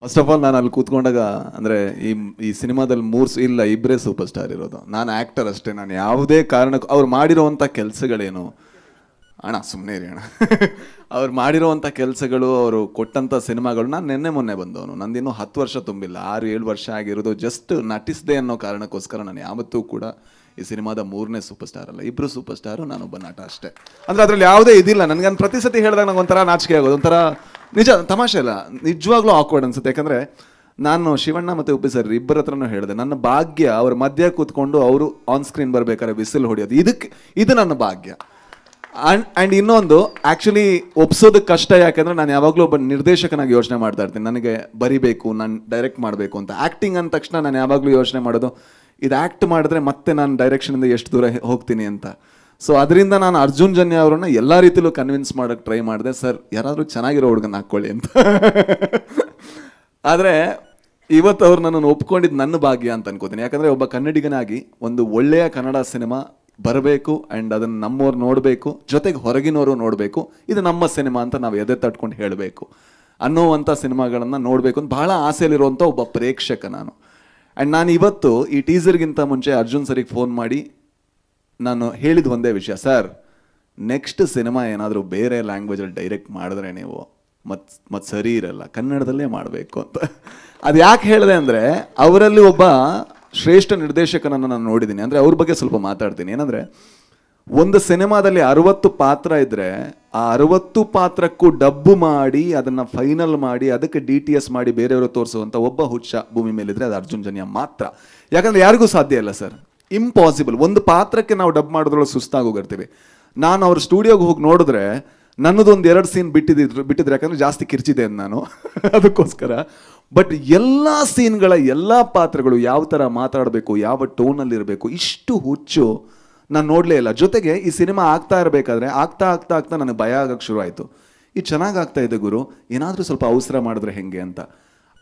First of all ನಾನು ಅಲ್ಲಿ ಕೂತ್ಕೊಂಡಾಗ ಅಂದರೆ ಈ ಸಿನಿಮಾದಲ್ಲಿ ಇಲ್ಲ ಇಬ್ಬರೇ ಸೂಪರ್ ಸ್ಟಾರ್ ಇರೋದು. ನಾನು ಆ್ಯಕ್ಟರ್ ಅಷ್ಟೇ. ನಾನು ಯಾವುದೇ ಕಾರಣಕ್ಕೂ ಅವ್ರು ಮಾಡಿರೋವಂಥ ಕೆಲಸಗಳೇನು ಅಣ್ಣ ಸುಮ್ಮನೆ ಇರಿ ಅಣ್ಣ ಅವ್ರು ಮಾಡಿರೋವಂಥ ಕೆಲಸಗಳು, ಅವರು ಕೊಟ್ಟಂಥ ಸಿನಿಮಾಗಳು, ನಾನು ನೆನ್ನೆ ಮೊನ್ನೆ ಬಂದವನು. ನಂದಿನ್ನೂ 10 ವರ್ಷ ತುಂಬಿಲ್ಲ, 6-7 ವರ್ಷ ಆಗಿರೋದು. ಜಸ್ಟ್ ನಟಿಸಿದೆ ಅನ್ನೋ ಕಾರಣಕ್ಕೋಸ್ಕರ ನಾನು ಯಾವತ್ತೂ ಕೂಡ ಈ ಸಿನಿಮಾದ 3ನೇ ಸೂಪರ್ ಸ್ಟಾರ್ ಅಲ್ಲ, ಇಬ್ಬರು ಸೂಪರ್ ಸ್ಟಾರು, ನಾನೊಬ್ಬ ನಟ ಅಷ್ಟೇ. ಅಂದರೆ ಅದರಲ್ಲಿ ಯಾವುದೇ ಇದಿಲ್ಲ. ನನಗೆ ಪ್ರತಿ ಸತಿ ಹೇಳಿದಾಗ ನಂಗೆ ಒಂಥರ ನಾಚಿಕೆ ಆಗೋದು, ಒಂಥರ ನಿಜ ತಮಾಷೆ ಇಲ್ಲ, ನಿಜವಾಗ್ಲೂ ಆಕ್ವರ್ಡ್ ಅನ್ಸುತ್ತೆ. ಯಾಕಂದರೆ ನಾನು ಶಿವಣ್ಣ ಮತ್ತು ಉಪ್ಪಿ ಸರ್ ಇಬ್ಬರ ಹತ್ರನೂ ಹೇಳಿದೆ, ನನ್ನ ಭಾಗ್ಯ ಅವ್ರ ಮಧ್ಯ ಕೂತ್ಕೊಂಡು ಅವರು ಆನ್ ಸ್ಕ್ರೀನ್ ಬರಬೇಕಾದ್ರೆ ವಿಸಿಲ್ ಹೊಡೆಯೋದು, ಇದು ನನ್ನ ಭಾಗ್ಯ. ಆ್ಯಂಡ್ ಇನ್ನೊಂದು ಆ್ಯಕ್ಚುಲಿ ಒಪ್ಸೋದಕ್ಕೆ ಕಷ್ಟ. ಯಾಕಂದರೆ ನಾನು ಯಾವಾಗಲೂ ಒಬ್ಬ ನಿರ್ದೇಶಕನಾಗಿ ಯೋಚನೆ ಮಾಡ್ತಾ ಇರ್ತೀನಿ, ನನಗೆ ಬರಿಬೇಕು, ನಾನು ಡೈರೆಕ್ಟ್ ಮಾಡಬೇಕು ಅಂತ. ಆ್ಯಕ್ಟಿಂಗ್ ಅಂದ ತಕ್ಷಣ ನಾನು ಯಾವಾಗಲೂ ಯೋಚನೆ ಮಾಡೋದು, ಇದು ಆ್ಯಕ್ಟ್ ಮಾಡಿದ್ರೆ ಮತ್ತೆ ನಾನು ಡೈರೆಕ್ಷನಿಂದ ಎಷ್ಟು ದೂರ ಹೋಗ್ತೀನಿ ಅಂತ. ಸೊ ಅದರಿಂದ ನಾನು ಅರ್ಜುನ್ ಜನ್ಯ ಅವರನ್ನ ಎಲ್ಲ ರೀತಿಯಲ್ಲೂ ಕನ್ವಿನ್ಸ್ ಮಾಡೋಕ್ಕೆ ಟ್ರೈ ಮಾಡಿದೆ. ಸರ್ ಯಾರಾದರೂ ಚೆನ್ನಾಗಿರೋ ಹುಡುಗನ ಹಾಕ್ಕೊಳ್ಳಿ ಅಂತ. ಆದರೆ ಇವತ್ತು ಅವ್ರು ನನ್ನನ್ನು ಒಪ್ಕೊಂಡಿದ್ದು ನನ್ನ ಭಾಗ್ಯ ಅಂತ ಅನ್ಕೋತೀನಿ. ಯಾಕಂದರೆ ಒಬ್ಬ ಕನ್ನಡಿಗನಾಗಿ ಒಂದು ಒಳ್ಳೆಯ ಕನ್ನಡ ಸಿನಿಮಾ ಬರಬೇಕು, ಆ್ಯಂಡ್ ಅದನ್ನು ನಮ್ಮವ್ರು ನೋಡಬೇಕು, ಜೊತೆಗೆ ಹೊರಗಿನವರು ನೋಡಬೇಕು, ಇದು ನಮ್ಮ ಸಿನಿಮಾ ಅಂತ ನಾವು ಎದೆ ತಟ್ಕೊಂಡು ಹೇಳಬೇಕು ಅನ್ನೋವಂಥ ಸಿನಿಮಾಗಳನ್ನು ನೋಡಬೇಕು ಅಂತ ಭಾಳ ಆಸೆಯಲ್ಲಿರುವಂಥ ಒಬ್ಬ ಪ್ರೇಕ್ಷಕ ನಾನು. ಆ್ಯಂಡ್ ನಾನು ಇವತ್ತು ಈ ಟೀಸರ್ಗಿಂತ ಮುಂಚೆ ಅರ್ಜುನ್ ಸರಿಗೆ ಫೋನ್ ಮಾಡಿ ನಾನು ಹೇಳಿದ ಒಂದೇ ವಿಷಯ, ಸರ್ ನೆಕ್ಸ್ಟ್ ಸಿನಿಮಾ ಏನಾದರೂ ಬೇರೆ ಲ್ಯಾಂಗ್ವೇಜಲ್ಲಿ ಡೈರೆಕ್ಟ್ ಮಾಡಿದ್ರೆ ನೀವು ಮತ್ತೆ ಸರಿ ಇರಲ್ಲ, ಕನ್ನಡದಲ್ಲೇ ಮಾಡಬೇಕು ಅಂತ. ಅದು ಯಾಕೆ ಹೇಳಿದೆ ಅಂದರೆ, ಅವರಲ್ಲಿ ಒಬ್ಬ ಶ್ರೇಷ್ಠ ನಿರ್ದೇಶಕನನ್ನು ನಾನು ನೋಡಿದ್ದೀನಿ. ಅಂದರೆ ಅವ್ರ ಬಗ್ಗೆ ಸ್ವಲ್ಪ ಮಾತಾಡ್ತೀನಿ. ಏನಂದರೆ, ಒಂದು ಸಿನಿಮಾದಲ್ಲಿ 60 ಪಾತ್ರ ಇದ್ದರೆ ಆ 60 ಪಾತ್ರಕ್ಕೂ ಡಬ್ಬು ಮಾಡಿ ಅದನ್ನು ಫೈನಲ್ ಮಾಡಿ ಅದಕ್ಕೆ DTS ಮಾಡಿ ಬೇರೆಯವರು ತೋರಿಸುವಂಥ ಒಬ್ಬ ಹುಚ್ಚ ಭೂಮಿ ಮೇಲಿದ್ರೆ ಅದು ಅರ್ಜುನ್ ಜನ್ಯ ಮಾತ್ರ. ಯಾಕಂದರೆ ಯಾರಿಗೂ ಸಾಧ್ಯ ಇಲ್ಲ ಸರ್, ಇಂಪಾಸಿಬಲ್. ಒಂದು ಪಾತ್ರಕ್ಕೆ ನಾವು ಡಬ್ ಮಾಡೋದ್ರೊಳಗೆ ಸುಸ್ತಾಗೋಗಿರ್ತೀವಿ. ನಾನು ಅವ್ರ ಸ್ಟುಡಿಯೋಗೆ ಹೋಗಿ ನೋಡಿದ್ರೆ ನನ್ನದೊಂದು 2 ಸೀನ್ ಬಿಟ್ಟಿದ್ರೆ, ಯಾಕಂದರೆ ಜಾಸ್ತಿ ಕಿರ್ಚಿದೆ ನಾನು ಅದಕ್ಕೋಸ್ಕರ. ಬಟ್ ಎಲ್ಲ ಸೀನ್ಗಳ ಎಲ್ಲ ಪಾತ್ರಗಳು ಯಾವ ಥರ ಮಾತಾಡಬೇಕು, ಯಾವ ಟೋನಲ್ಲಿರಬೇಕು, ಇಷ್ಟು ಹುಚ್ಚು ನಾನು ನೋಡಲೇ ಇಲ್ಲ. ಜೊತೆಗೆ ಈ ಸಿನಿಮಾ ಆಗ್ತಾ ಇರಬೇಕಾದ್ರೆ ಆಗ್ತಾ ನನಗೆ ಭಯ ಆಗೋಕ್ಕೆ ಶುರು ಆಯಿತು. ಇದು ಚೆನ್ನಾಗಿ ಆಗ್ತಾ ಇದೆ ಗುರು, ಏನಾದರೂ ಸ್ವಲ್ಪ ಅವಸರ ಮಾಡಿದ್ರೆ ಹೆಂಗೆ ಅಂತ.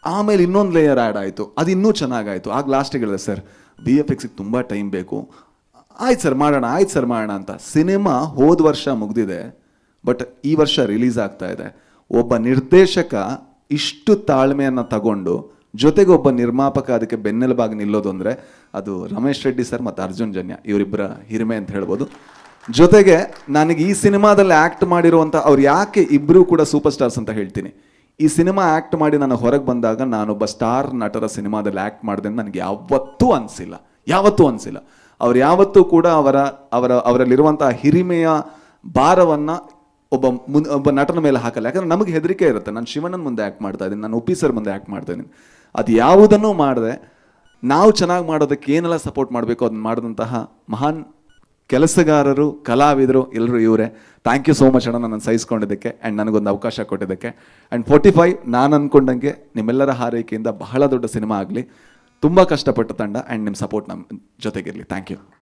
ಆಮೇಲೆ ಇನ್ನೊಂದು ಲೇಯರ್ ಆ್ಯಡ್ ಆಯಿತು, ಅದು ಇನ್ನೂ ಚೆನ್ನಾಗಾಯಿತು. ಆಗ ಲಾಸ್ಟಿಗೆ ಹೇಳಿದೆ, ಸರ್ VFXಗೆ ತುಂಬ ಟೈಮ್ ಬೇಕು, ಆಯ್ತು ಸರ್ ಮಾಡೋಣ ಅಂತ. ಸಿನಿಮಾ ಹೋದ ವರ್ಷ ಮುಗಿದಿದೆ, ಬಟ್ ಈ ವರ್ಷ ರಿಲೀಸ್ ಆಗ್ತಾ ಇದೆ. ಒಬ್ಬ ನಿರ್ದೇಶಕ ಇಷ್ಟು ತಾಳ್ಮೆಯನ್ನು ತಗೊಂಡು ಜೊತೆಗೆ ಒಬ್ಬ ನಿರ್ಮಾಪಕ ಅದಕ್ಕೆ ಬೆನ್ನೆಲುಬಾಗಿ ನಿಲ್ಲೋದು ಅಂದರೆ ಅದು ರಮೇಶ್ ರೆಡ್ಡಿ ಸರ್ ಮತ್ತು ಅರ್ಜುನ್ ಜನ್ಯ ಇವರಿಬ್ಬರ ಹಿರಿಮೆ ಅಂತ ಹೇಳ್ಬೋದು. ಜೊತೆಗೆ ನನಗೆ ಈ ಸಿನಿಮಾದಲ್ಲಿ ಆ್ಯಕ್ಟ್ ಮಾಡಿರುವಂಥ ಅವ್ರು ಯಾಕೆ ಇಬ್ಬರೂ ಕೂಡ ಸೂಪರ್ ಸ್ಟಾರ್ಸ್ ಅಂತ ಹೇಳ್ತೀನಿ, ಈ ಸಿನಿಮಾ ಆ್ಯಕ್ಟ್ ಮಾಡಿ ನಾನು ಹೊರಗೆ ಬಂದಾಗ ನಾನೊಬ್ಬ ಸ್ಟಾರ್ ನಟರ ಸಿನಿಮಾದಲ್ಲಿ ಆ್ಯಕ್ಟ್ ಮಾಡಿದೆ ಅಂತ ನನಗೆ ಯಾವತ್ತೂ ಅನಿಸಿಲ್ಲ. ಅವ್ರು ಯಾವತ್ತೂ ಕೂಡ ಅವರಲ್ಲಿರುವಂಥ ಹಿರಿಮೆಯ ಭಾರವನ್ನು ಒಬ್ಬ ನಟನ ಮೇಲೆ ಹಾಕಲ್ಲ. ಯಾಕಂದರೆ ನಮಗೆ ಹೆದರಿಕೆ ಇರುತ್ತೆ. ನಾನು ಶಿವಣ್ಣನ ಮುಂದೆ ಆ್ಯಕ್ಟ್ ಮಾಡ್ತಾ ಇದ್ದೀನಿ, ನಾನು ಉಪ್ಪಿ ಸರ್ ಮುಂದೆ ಆ್ಯಕ್ಟ್ ಮಾಡ್ತಾ ಇದ್ದೀನಿ. ಅದು ಯಾವುದನ್ನೂ ಮಾಡದೆ ನಾವು ಚೆನ್ನಾಗಿ ಮಾಡೋದಕ್ಕೆ ಏನೆಲ್ಲ ಸಪೋರ್ಟ್ ಮಾಡಬೇಕು ಅದನ್ನ ಮಾಡಿದಂತಹ ಮಹಾನ್ ಕೆಲಸಗಾರರು, ಕಲಾವಿದರು ಎಲ್ಲರೂ ಇವರೇ. ಥ್ಯಾಂಕ್ ಯು ಸೋ ಮಚ್ ಅಣ್ಣ, ನನ್ನನ್ನು ಸಹಿಸ್ಕೊಂಡಿದ್ದಕ್ಕೆ ಆ್ಯಂಡ್ ನನಗೊಂದು ಅವಕಾಶ ಕೊಟ್ಟಿದ್ದಕ್ಕೆ. ಆ್ಯಂಡ್ 45 ನಾನು ಅಂದ್ಕೊಂಡಂಗೆ ನಿಮ್ಮೆಲ್ಲರ ಹಾರೈಕೆಯಿಂದ ಬಹಳ ದೊಡ್ಡ ಸಿನಿಮಾ ಆಗಲಿ. ತುಂಬ ಕಷ್ಟಪಟ್ಟ ತಂಡ ಆ್ಯಂಡ್ ನಿಮ್ಮ ಸಪೋರ್ಟ್ ನಮ್ಮ ಜೊತೆಗಿರಲಿ. Thank you.